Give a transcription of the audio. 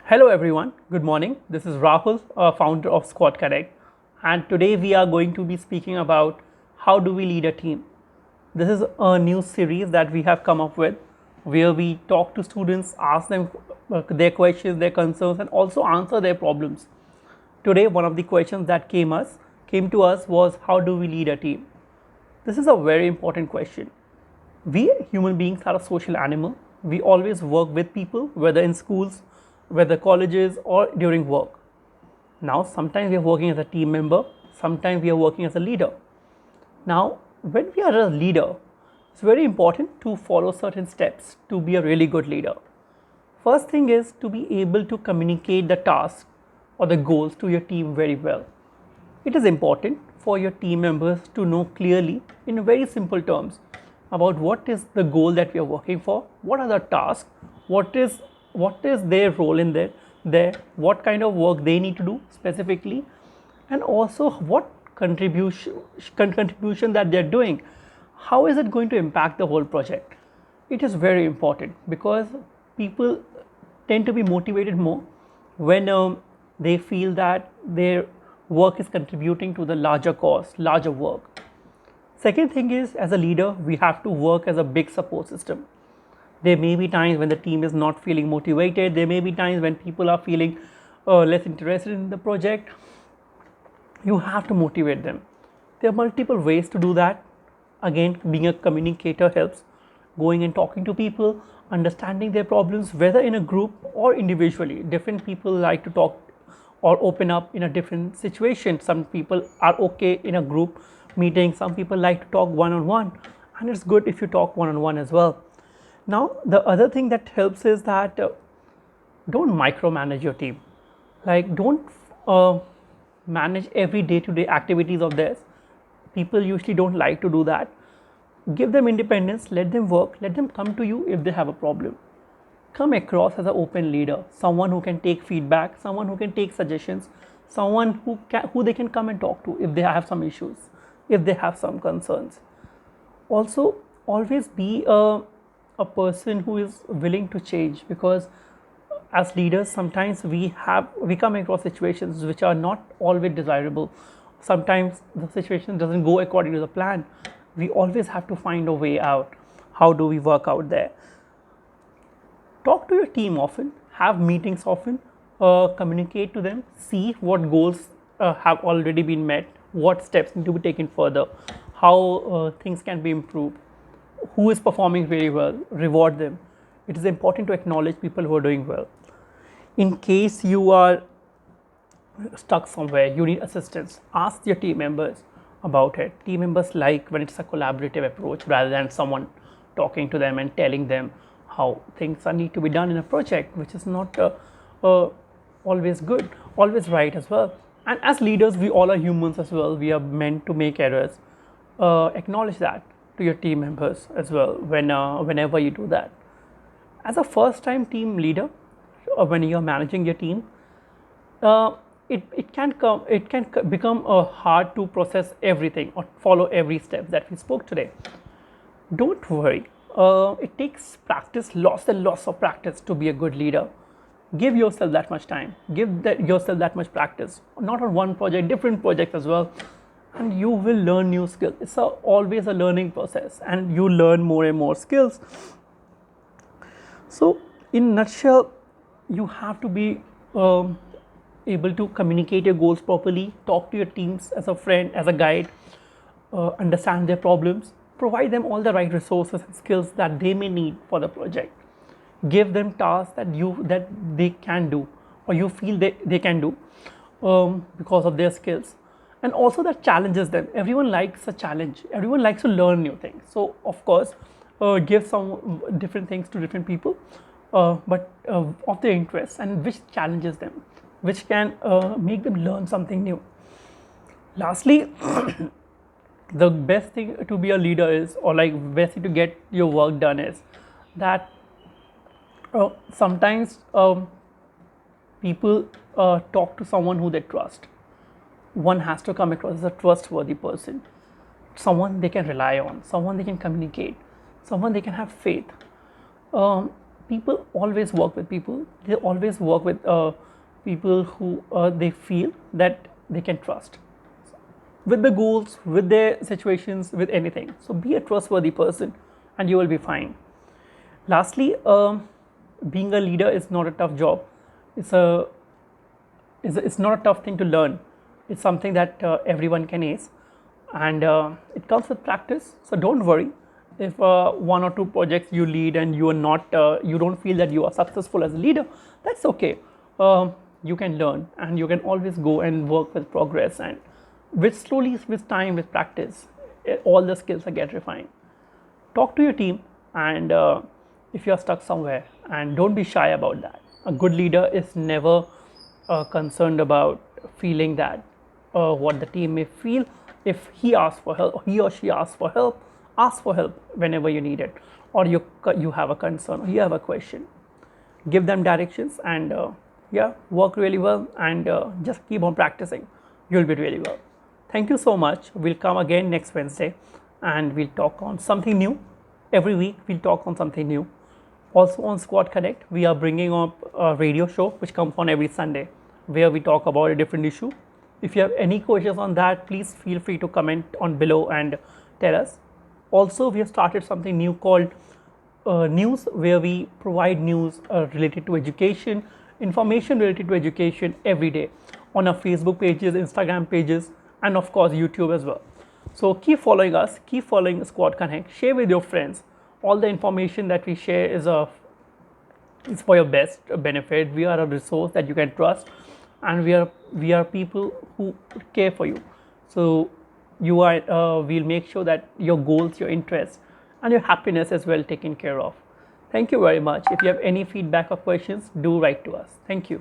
Hello everyone, good morning. This is Rahul, founder of Squad Connect, and today we are going to be speaking about how do we lead a team. This is a new series that we have come up with where we talk to students, ask them their questions, their concerns, and also answer their problems. Today, one of the questions that came to us was how do we lead a team? This is a very important question. We human beings are a social animal. We always work with people, whether in schools, whether colleges, or during work. Now, sometimes we are working as a team member, sometimes we are working as a leader. Now, when we are a leader, it's very important to follow certain steps to be a really good leader. First thing is to be able to communicate the task or the goals to your team very well. It is important for your team members to know clearly in very simple terms about what is the goal that we are working for, what are the tasks, what is their role in there, what kind of work they need to do specifically, and also what contribution that they're doing, how is it going to impact the whole project. It is very important because people tend to be motivated more when they feel that their work is contributing to the larger cause, larger work. Second thing is, as a leader, we have to work as a big support system. There may be times when the team is not feeling motivated. There may be times when people are feeling less interested in the project. You have to motivate them. There are multiple ways to do that. Again, being a communicator helps. Going and talking to people, understanding their problems, whether in a group or individually. Different people like to talk or open up in a different situation. Some people are okay in a group meeting. Some people like to talk one on one. And it's good if you talk one on one as well. Now, the other thing that helps is that don't micromanage your team. Like, don't manage every day-to-day activities of theirs. People usually don't like to do that. Give them independence, let them work, let them come to you if they have a problem. Come across as an open leader, someone who can take feedback, someone who can take suggestions, someone who they can come and talk to if they have some issues, if they have some concerns. Also, always be a person who is willing to change, because as leaders sometimes we come across situations which are not always desirable. Sometimes the situation doesn't go according to the plan. We always have to find a way out. How do we work out there? Talk to your team often, have meetings often, communicate to them, see what goals have already been met, what steps need to be taken further, how things can be improved, who is performing very well, reward them. It is important to acknowledge people who are doing well. In case you are stuck somewhere, you need assistance, ask your team members about it. Team members like when it's a collaborative approach rather than someone talking to them and telling them how things need to be done in a project, which is not always good, always right as well. And as leaders, we all are humans as well. We are meant to make errors. Acknowledge that to your team members as well whenever you do that. As a first-time team leader, when you are managing your team, it can become hard to process everything or follow every step that we spoke today. Don't worry. It takes practice, lots and lots of practice to be a good leader. Give yourself that much time. Yourself that much practice. Not on one project, different projects as well, and you will learn new skills. It's always a learning process, and you learn more and more skills. So, in a nutshell, you have to be able to communicate your goals properly, talk to your teams as a friend, as a guide, understand their problems, provide them all the right resources and skills that they may need for the project. Give them tasks that they can do, or you feel they can do because of their skills, and also that challenges them. Everyone likes a challenge. Everyone likes to learn new things. So of course, give some different things to different people, but of their interests and which challenges them, which can make them learn something new. Lastly, the best thing to be a leader is, or like best thing to get your work done is that sometimes people talk to someone who they trust. One has to come across as a trustworthy person, someone they can rely on, someone they can communicate, someone they can have faith. people always work with people. They always work with people who they feel that they can trust with the goals, with their situations, with anything. So be a trustworthy person and you will be fine. Lastly, being a leader is not a tough job. It's a it's not a tough thing to learn. It's something that everyone can ace, and it comes with practice. So don't worry if one or two projects you lead and you are not, you don't feel that you are successful as a leader. That's okay. You can learn, and you can always go and work with progress, and with slowly, with time, with practice, all the skills get refined. Talk to your team, and if you're stuck somewhere, and don't be shy about that. A good leader is never concerned about feeling that what the team may feel. If he asks for help, he or she asks for help, ask for help whenever you need it, or you have a concern, or you have a question. Give them directions, and yeah, work really well, and just keep on practicing. You'll be really well. Thank you so much. We'll come again next Wednesday, and we'll talk on something new. Every week we'll talk on something new. Also on Squad Connect, we are bringing up a radio show which comes on every Sunday, where we talk about a different issue. If you have any questions on that, please feel free to comment on below and tell us. Also, we have started something new called news, where we provide news related to education, information related to education every day on our Facebook pages, Instagram pages, and of course YouTube as well. So keep following us, keep following Squad Connect, share with your friends. All the information that we share is for your best benefit. We are a resource that you can trust, and we are people who care for you. So you are we'll make sure that your goals, your interests, and your happiness is well taken care of. Thank you very much. If you have any feedback or questions, do write to us. Thank you.